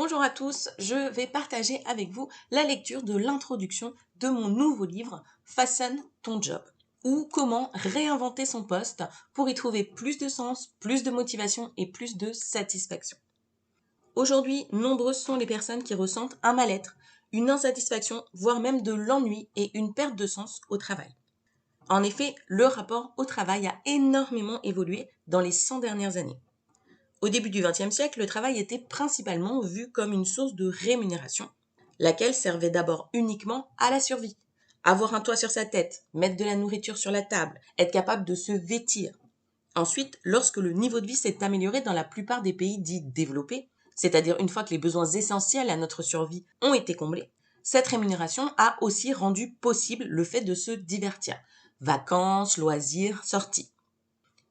Bonjour à tous, je vais partager avec vous la lecture de l'introduction de mon nouveau livre Façonne ton job, ou comment réinventer son poste pour y trouver plus de sens, plus de motivation et plus de satisfaction. Aujourd'hui, nombreuses sont les personnes qui ressentent un mal-être, une insatisfaction, voire même de l'ennui et une perte de sens au travail. En effet, le rapport au travail a énormément évolué dans les 100 dernières années. Au début du XXe siècle, le travail était principalement vu comme une source de rémunération, laquelle servait d'abord uniquement à la survie. Avoir un toit sur sa tête, mettre de la nourriture sur la table, être capable de se vêtir. Ensuite, lorsque le niveau de vie s'est amélioré dans la plupart des pays dits développés, c'est-à-dire une fois que les besoins essentiels à notre survie ont été comblés, cette rémunération a aussi rendu possible le fait de se divertir. Vacances, loisirs, sorties.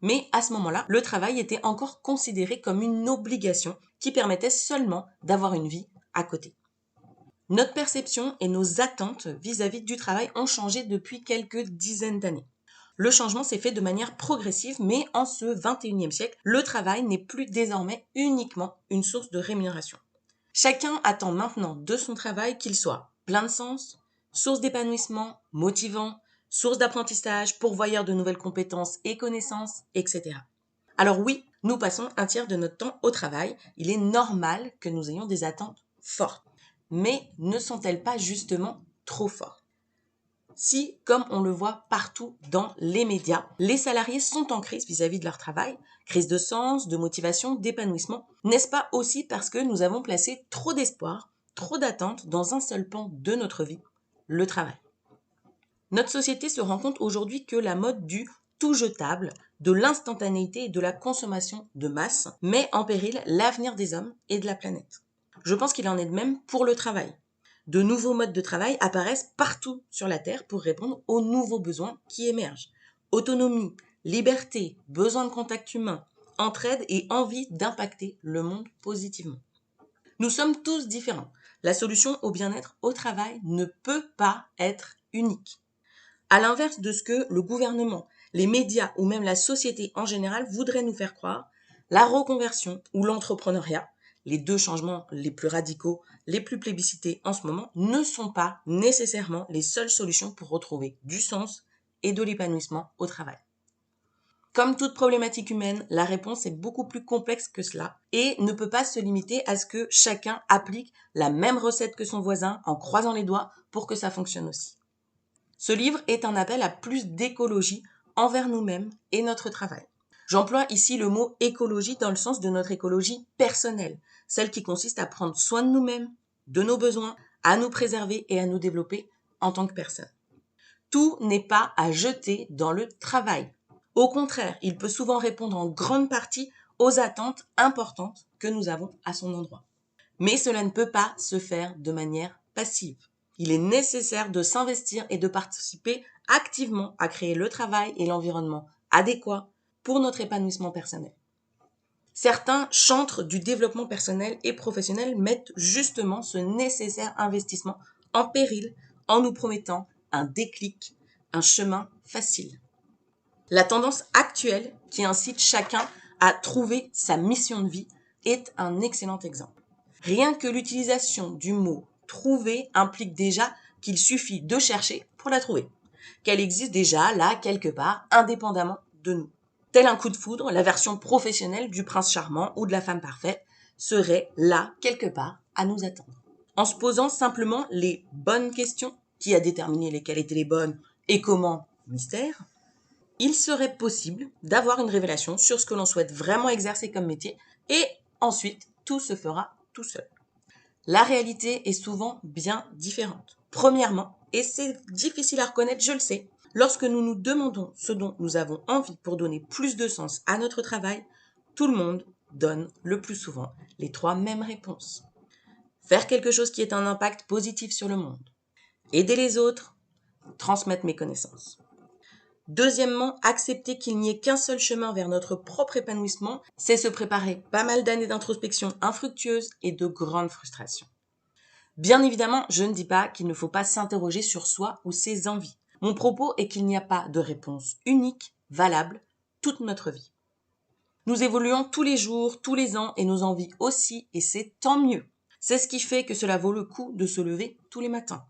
Mais à ce moment-là, le travail était encore considéré comme une obligation qui permettait seulement d'avoir une vie à côté. Notre perception et nos attentes vis-à-vis du travail ont changé depuis quelques dizaines d'années. Le changement s'est fait de manière progressive, mais en ce 21e siècle, le travail n'est plus désormais uniquement une source de rémunération. Chacun attend maintenant de son travail qu'il soit plein de sens, source d'épanouissement, motivant, source d'apprentissage, pourvoyeur de nouvelles compétences et connaissances, etc. Alors oui, nous passons un tiers de notre temps au travail. Il est normal que nous ayons des attentes fortes. Mais ne sont-elles pas justement trop fortes? Si, comme on le voit partout dans les médias, les salariés sont en crise vis-à-vis de leur travail, crise de sens, de motivation, d'épanouissement, n'est-ce pas aussi parce que nous avons placé trop d'espoir, trop d'attentes dans un seul pan de notre vie, le travail? Notre société se rend compte aujourd'hui que la mode du tout jetable, de l'instantanéité et de la consommation de masse met en péril l'avenir des hommes et de la planète. Je pense qu'il en est de même pour le travail. De nouveaux modes de travail apparaissent partout sur la Terre pour répondre aux nouveaux besoins qui émergent. Autonomie, liberté, besoin de contact humain, entraide et envie d'impacter le monde positivement. Nous sommes tous différents. La solution au bien-être au travail ne peut pas être unique. À l'inverse de ce que le gouvernement, les médias ou même la société en général voudraient nous faire croire, la reconversion ou l'entrepreneuriat, les deux changements les plus radicaux, les plus plébiscités en ce moment, ne sont pas nécessairement les seules solutions pour retrouver du sens et de l'épanouissement au travail. Comme toute problématique humaine, la réponse est beaucoup plus complexe que cela et ne peut pas se limiter à ce que chacun applique la même recette que son voisin en croisant les doigts pour que ça fonctionne aussi. Ce livre est un appel à plus d'écologie envers nous-mêmes et notre travail. J'emploie ici le mot écologie dans le sens de notre écologie personnelle, celle qui consiste à prendre soin de nous-mêmes, de nos besoins, à nous préserver et à nous développer en tant que personne. Tout n'est pas à jeter dans le travail. Au contraire, il peut souvent répondre en grande partie aux attentes importantes que nous avons à son endroit. Mais cela ne peut pas se faire de manière passive. Il est nécessaire de s'investir et de participer activement à créer le travail et l'environnement adéquat pour notre épanouissement personnel. Certains chantres du développement personnel et professionnel mettent justement ce nécessaire investissement en péril en nous promettant un déclic, un chemin facile. La tendance actuelle qui incite chacun à trouver sa mission de vie est un excellent exemple. Rien que l'utilisation du mot « trouver » implique déjà qu'il suffit de chercher pour la trouver, qu'elle existe déjà là quelque part, indépendamment de nous. Tel un coup de foudre, la version professionnelle du prince charmant ou de la femme parfaite serait là quelque part à nous attendre. En se posant simplement les bonnes questions, qui a déterminé lesquelles étaient les bonnes et comment, mystère, il serait possible d'avoir une révélation sur ce que l'on souhaite vraiment exercer comme métier et ensuite tout se fera tout seul. La réalité est souvent bien différente. Premièrement, et c'est difficile à reconnaître, je le sais, lorsque nous nous demandons ce dont nous avons envie pour donner plus de sens à notre travail, tout le monde donne le plus souvent les trois mêmes réponses. Faire quelque chose qui ait un impact positif sur le monde. Aider les autres. Transmettre mes connaissances. Deuxièmement, accepter qu'il n'y ait qu'un seul chemin vers notre propre épanouissement, c'est se préparer pas mal d'années d'introspection infructueuse et de grandes frustrations. Bien évidemment, je ne dis pas qu'il ne faut pas s'interroger sur soi ou ses envies. Mon propos est qu'il n'y a pas de réponse unique, valable, toute notre vie. Nous évoluons tous les jours, tous les ans et nos envies aussi, et c'est tant mieux. C'est ce qui fait que cela vaut le coup de se lever tous les matins.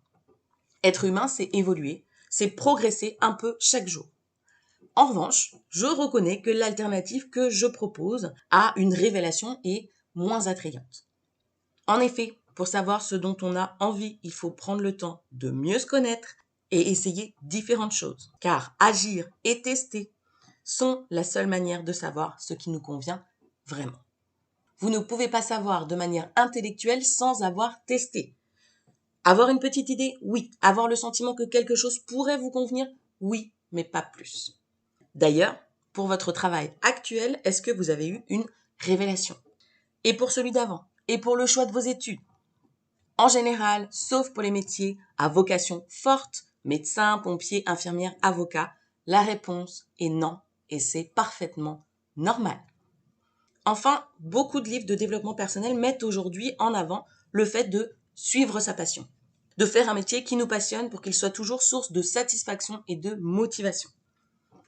Être humain, c'est évoluer, c'est progresser un peu chaque jour. En revanche, je reconnais que l'alternative que je propose à une révélation est moins attrayante. En effet, pour savoir ce dont on a envie, il faut prendre le temps de mieux se connaître et essayer différentes choses. Car agir et tester sont la seule manière de savoir ce qui nous convient vraiment. Vous ne pouvez pas savoir de manière intellectuelle sans avoir testé. Avoir une petite idée, oui. Avoir le sentiment que quelque chose pourrait vous convenir, oui, mais pas plus. D'ailleurs, pour votre travail actuel, est-ce que vous avez eu une révélation? Et pour celui d'avant? Et pour le choix de vos études? En général, sauf pour les métiers à vocation forte, médecin, pompier, infirmière, avocat, la réponse est non, et c'est parfaitement normal. Enfin, beaucoup de livres de développement personnel mettent aujourd'hui en avant le fait de suivre sa passion, de faire un métier qui nous passionne pour qu'il soit toujours source de satisfaction et de motivation.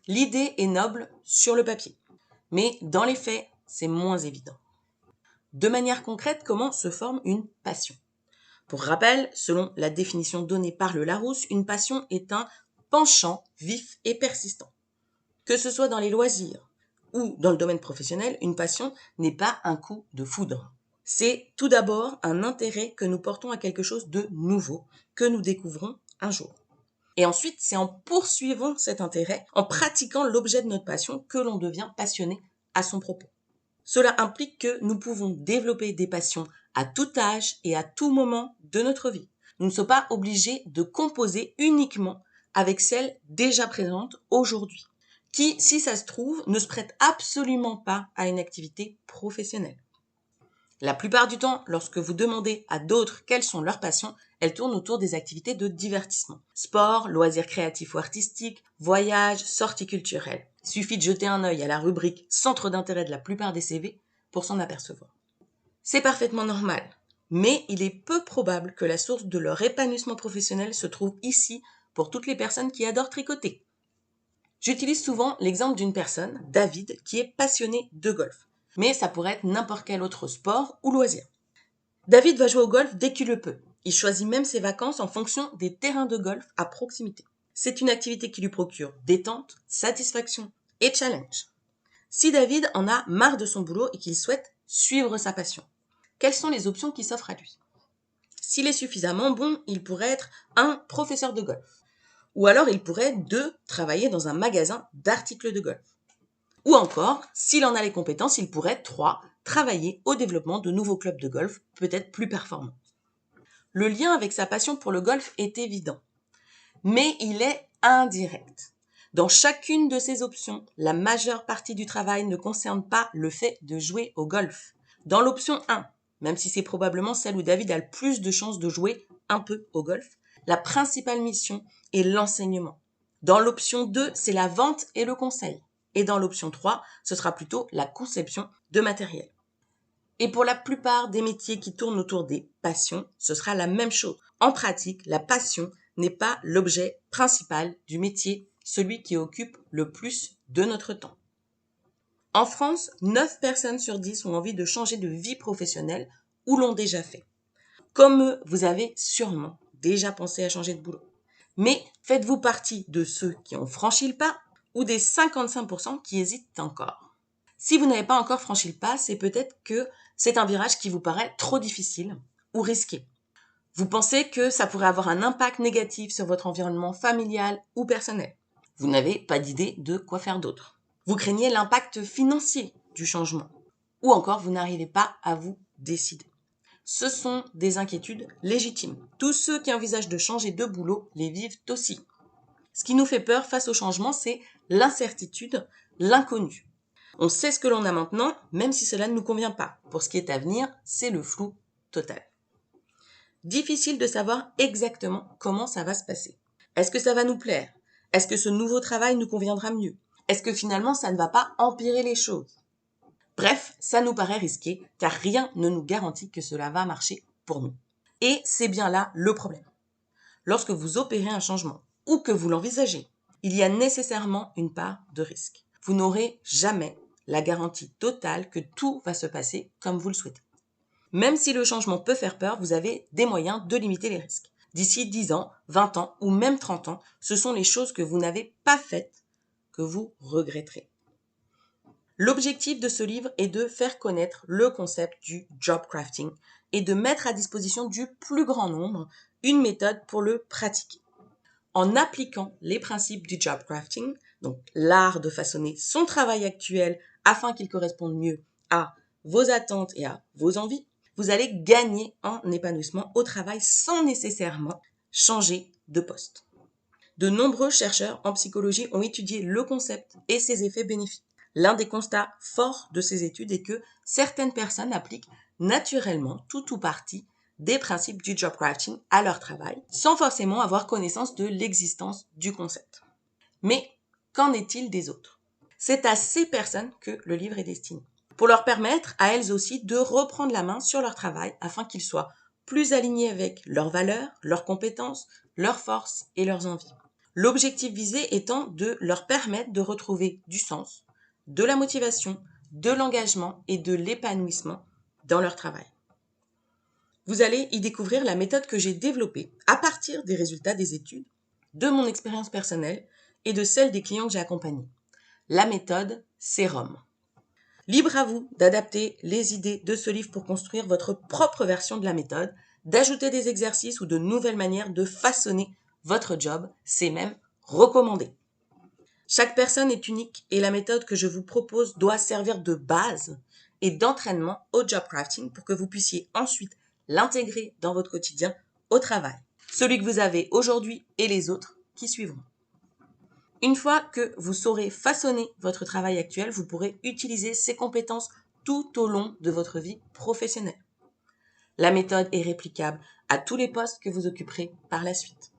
L'idée est noble sur le papier, mais dans les faits, c'est moins évident. De manière concrète, comment se forme une passion? Pour rappel, selon la définition donnée par le Larousse, une passion est un penchant vif et persistant. Que ce soit dans les loisirs ou dans le domaine professionnel, une passion n'est pas un coup de foudre. C'est tout d'abord un intérêt que nous portons à quelque chose de nouveau, que nous découvrons un jour. Et ensuite, c'est en poursuivant cet intérêt, en pratiquant l'objet de notre passion, que l'on devient passionné à son propos. Cela implique que nous pouvons développer des passions à tout âge et à tout moment de notre vie. Nous ne sommes pas obligés de composer uniquement avec celles déjà présentes aujourd'hui, qui, si ça se trouve, ne se prêtent absolument pas à une activité professionnelle. La plupart du temps, lorsque vous demandez à d'autres quelles sont leurs passions, elles tournent autour des activités de divertissement. Sport, loisirs créatifs ou artistiques, voyages, sorties culturelles. Il suffit de jeter un œil à la rubrique centre d'intérêt de la plupart des CV pour s'en apercevoir. C'est parfaitement normal, mais il est peu probable que la source de leur épanouissement professionnel se trouve ici pour toutes les personnes qui adorent tricoter. J'utilise souvent l'exemple d'une personne, David, qui est passionné de golf. Mais ça pourrait être n'importe quel autre sport ou loisir. David va jouer au golf dès qu'il le peut. Il choisit même ses vacances en fonction des terrains de golf à proximité. C'est une activité qui lui procure détente, satisfaction et challenge. Si David en a marre de son boulot et qu'il souhaite suivre sa passion, quelles sont les options qui s'offrent à lui? S'il est suffisamment bon, il pourrait être un professeur de golf. Ou alors il pourrait, travailler dans un magasin d'articles de golf. Ou encore, s'il en a les compétences, il pourrait, 3, travailler au développement de nouveaux clubs de golf, peut-être plus performants. Le lien avec sa passion pour le golf est évident, mais il est indirect. Dans chacune de ces options, la majeure partie du travail ne concerne pas le fait de jouer au golf. Dans l'option 1, même si c'est probablement celle où David a le plus de chances de jouer un peu au golf, la principale mission est l'enseignement. Dans l'option 2, c'est la vente et le conseil. Et dans l'option 3, ce sera plutôt la conception de matériel. Et pour la plupart des métiers qui tournent autour des passions, ce sera la même chose. En pratique, la passion n'est pas l'objet principal du métier, celui qui occupe le plus de notre temps. En France, 9 personnes sur 10 ont envie de changer de vie professionnelle ou l'ont déjà fait. Comme eux, vous avez sûrement déjà pensé à changer de boulot. Mais faites-vous partie de ceux qui ont franchi le pas ou des 55% qui hésitent encore? Si vous n'avez pas encore franchi le pas, c'est peut-être que c'est un virage qui vous paraît trop difficile ou risqué. Vous pensez que ça pourrait avoir un impact négatif sur votre environnement familial ou personnel. Vous n'avez pas d'idée de quoi faire d'autre. Vous craignez l'impact financier du changement. Ou encore, vous n'arrivez pas à vous décider. Ce sont des inquiétudes légitimes. Tous ceux qui envisagent de changer de boulot les vivent aussi. Ce qui nous fait peur face au changement, c'est l'incertitude, l'inconnu. On sait ce que l'on a maintenant, même si cela ne nous convient pas. Pour ce qui est à venir, c'est le flou total. Difficile de savoir exactement comment ça va se passer. Est-ce que ça va nous plaire? Est-ce que ce nouveau travail nous conviendra mieux? Est-ce que finalement ça ne va pas empirer les choses? Bref, ça nous paraît risqué, car rien ne nous garantit que cela va marcher pour nous. Et c'est bien là le problème. Lorsque vous opérez un changement, ou que vous l'envisagez, il y a nécessairement une part de risque. Vous n'aurez jamais la garantie totale que tout va se passer comme vous le souhaitez. Même si le changement peut faire peur, vous avez des moyens de limiter les risques. D'ici 10 ans, 20 ans ou même 30 ans, ce sont les choses que vous n'avez pas faites que vous regretterez. L'objectif de ce livre est de faire connaître le concept du job crafting et de mettre à disposition du plus grand nombre une méthode pour le pratiquer. En appliquant les principes du job crafting, donc l'art de façonner son travail actuel afin qu'il corresponde mieux à vos attentes et à vos envies, vous allez gagner en épanouissement au travail sans nécessairement changer de poste. De nombreux chercheurs en psychologie ont étudié le concept et ses effets bénéfiques. L'un des constats forts de ces études est que certaines personnes appliquent naturellement tout ou partie des principes du job crafting à leur travail, sans forcément avoir connaissance de l'existence du concept. Mais qu'en est-il des autres? C'est à ces personnes que le livre est destiné, pour leur permettre à elles aussi de reprendre la main sur leur travail afin qu'il soit plus aligné avec leurs valeurs, leurs compétences, leurs forces et leurs envies. L'objectif visé étant de leur permettre de retrouver du sens, de la motivation, de l'engagement et de l'épanouissement dans leur travail. Vous allez y découvrir la méthode que j'ai développée à partir des résultats des études, de mon expérience personnelle et de celle des clients que j'ai accompagnés. La méthode SERUM. Libre à vous d'adapter les idées de ce livre pour construire votre propre version de la méthode, d'ajouter des exercices ou de nouvelles manières de façonner votre job, c'est même recommandé. Chaque personne est unique et la méthode que je vous propose doit servir de base et d'entraînement au job crafting pour que vous puissiez ensuite l'intégrer dans votre quotidien au travail. Celui que vous avez aujourd'hui et les autres qui suivront. Une fois que vous saurez façonner votre travail actuel, vous pourrez utiliser ces compétences tout au long de votre vie professionnelle. La méthode est réplicable à tous les postes que vous occuperez par la suite.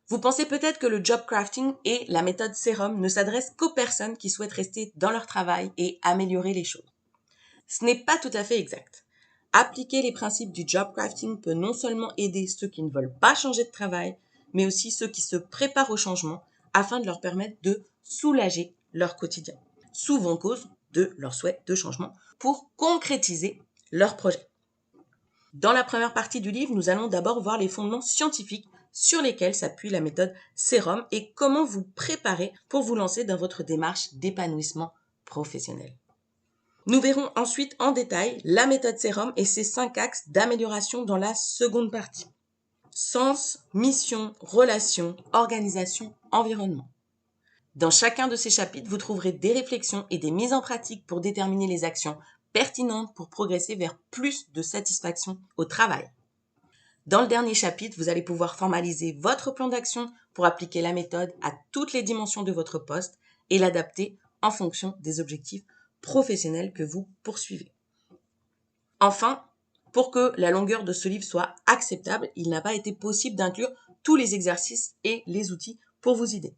Vous pensez peut-être que le job crafting et la méthode SERUM ne s'adressent qu'aux personnes qui souhaitent rester dans leur travail et améliorer les choses. Ce n'est pas tout à fait exact. Appliquer les principes du job crafting peut non seulement aider ceux qui ne veulent pas changer de travail, mais aussi ceux qui se préparent au changement afin de leur permettre de soulager leur quotidien, souvent cause de leur souhait de changement, pour concrétiser leur projet. Dans la première partie du livre, nous allons d'abord voir les fondements scientifiques sur lesquels s'appuie la méthode SERUM et comment vous préparer pour vous lancer dans votre démarche d'épanouissement professionnel. Nous verrons ensuite en détail la méthode SERUM et ses 5 axes d'amélioration dans la seconde partie. Sens, mission, relation, organisation, environnement. Dans chacun de ces chapitres, vous trouverez des réflexions et des mises en pratique pour déterminer les actions pertinentes pour progresser vers plus de satisfaction au travail. Dans le dernier chapitre, vous allez pouvoir formaliser votre plan d'action pour appliquer la méthode à toutes les dimensions de votre poste et l'adapter en fonction des objectifs professionnels que vous poursuivez. Enfin, pour que la longueur de ce livre soit acceptable, il n'a pas été possible d'inclure tous les exercices et les outils pour vous aider.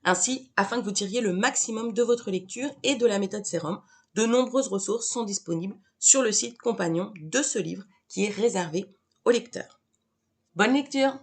Ainsi, afin que vous tiriez le maximum de votre lecture et de la méthode SERUM, de nombreuses ressources sont disponibles sur le site compagnon de ce livre qui est réservé aux lecteurs. Bonne lecture!